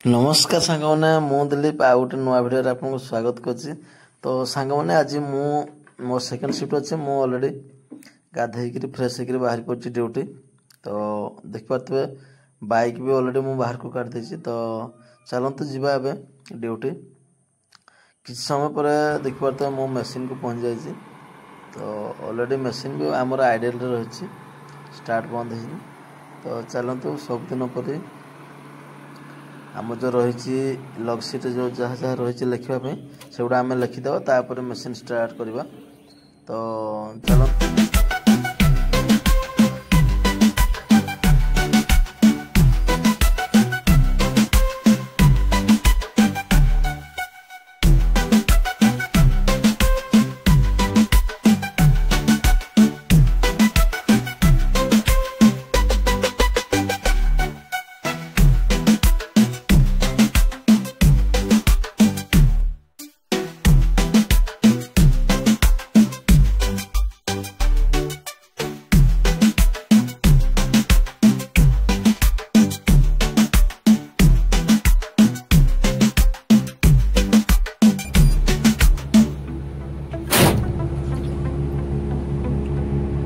नमस्कार सांगने मु दिलीप आ गोटे नुआ भिडियो आपको स्वागत करछि। तो सांगने आज मो सेकंड शिफ्ट अच्छे मु ऑलरेडी गाधे फ्रेश होकर बाहर पड़ी ड्यूटी। तो देख पारे बाइक भी ऑलरेडी मु बाहर को काट देछि। तो चलते जीवा एबे ड्यूटी किछ समय पर देख पारे मो मशीन को पहुंच जाइछि। तो ऑलरेडी मशीन भी आमर आइडियल रही स्टार्ट बंद है। तो चलतु सब दिन पर आम जो रही लग सीट जो जहाँ जहाँ रही लिखापी से गुड़ा आम लिखिदेव तापर मशीन स्टार्ट करवा। तो चलो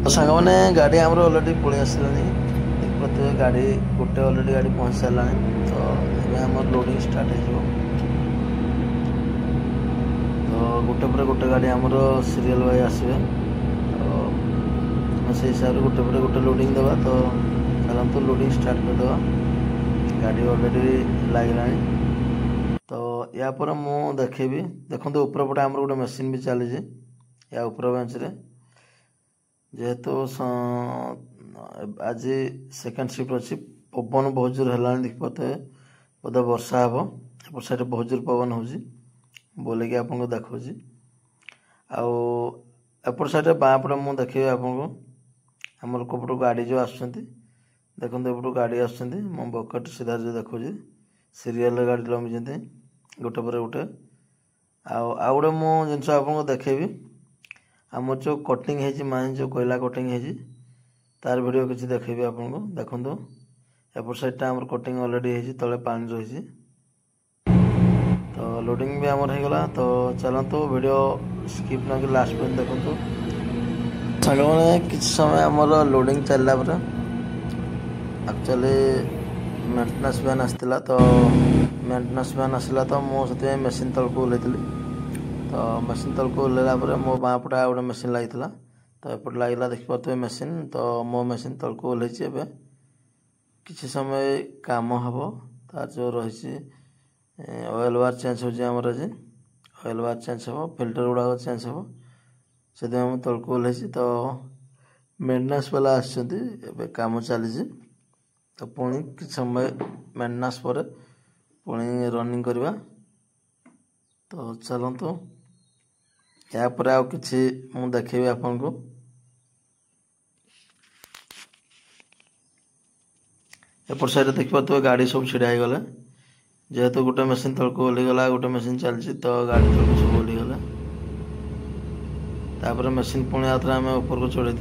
सांग मैंने गाड़ी आमर ऑलरेडी पलि आसला देख पारे गाड़ी गोटे ऑलरेडी गाड़ी पहुँच सारा। तो ये आम लोडिंग स्टार्ट हो। तो गोटे पर गोटे गाड़ी आमर सीरियल वाइज आसवे। तो से हिसाब से गोटे पर गोटे लोडिंग देवा। तो चलते लोडिंग स्टार्ट करदे गाड़ी ऑलरेडी लगला। तो या पर मु देखेबी देखो ऊपर पटे आमर गोटे मशीन भी चली या ऊपर बेंच रे जेहेतु आज सेकेंड शिफ्ट अच्छी पवन बहुत जोर है देख पाते बोधे वर्षा हे एपट साइड बहुत जोर पवन हो बोल कि आपको देखा आउट साइड बाँ पटे मुझे देखे आपको आमर कोपट गाड़ी जो आसुँच देखो एपटू गाड़ी आसुँच मो बकेट सीधा जो देखा सीरियल गाड़ी लंबी गोटे पर गोटे आउ गोटे मु जिन आपको देखेबी आम जो कटिंग है मान जो कोयला कटिंग है तार वीडियो किसी देखेबी आपको देखो एपट साइड आम कटिंग ऑलरेडी है तले पानी रही। तो लोडिंग भी आमर होगला। तो चलतु वीडियो स्किप न कि लास्ट पर्यंत देखु सांग मैंने किसी समय आमर लोडिंग चलला पर एक्चुअली मेंटेनेंस वैन आसला। तो मेंटेनेंस वैन आसला तो मुझे मशीन तल को ओल्लैली। तो मशीन तल को ओल्लैला मो बाँ पटे गोटे मशीन लगी। तो एपट लगला देख पारे मशीन। तो मो मशीन तल को ओल्लैची किसी समय काम हम तार जो रही ऑयल वार चेंज होमर आज ऑयल वार चेंज हो फिल्टर गुड़ा चेंज हो से तल को ओल्लैची। तो मेंटेनेंस वाला आसछन्ति काम चली। तो पुणी किसी समय मेंटेनेंस पर पुणी रनिंग करवा। तो चलतु यापर आउ कि मु देखेबी आपको एपट साइड देख पारे गाड़ी सब छिड़ा गले जेहेतु गोटे मशीन तल को ओल्लैगला गोटे मशीन चलती। तो गाड़ी तल को सब ओल्लैगला तापर मशीन पुणी आउ थे आम ऊपर को चढ़ाई।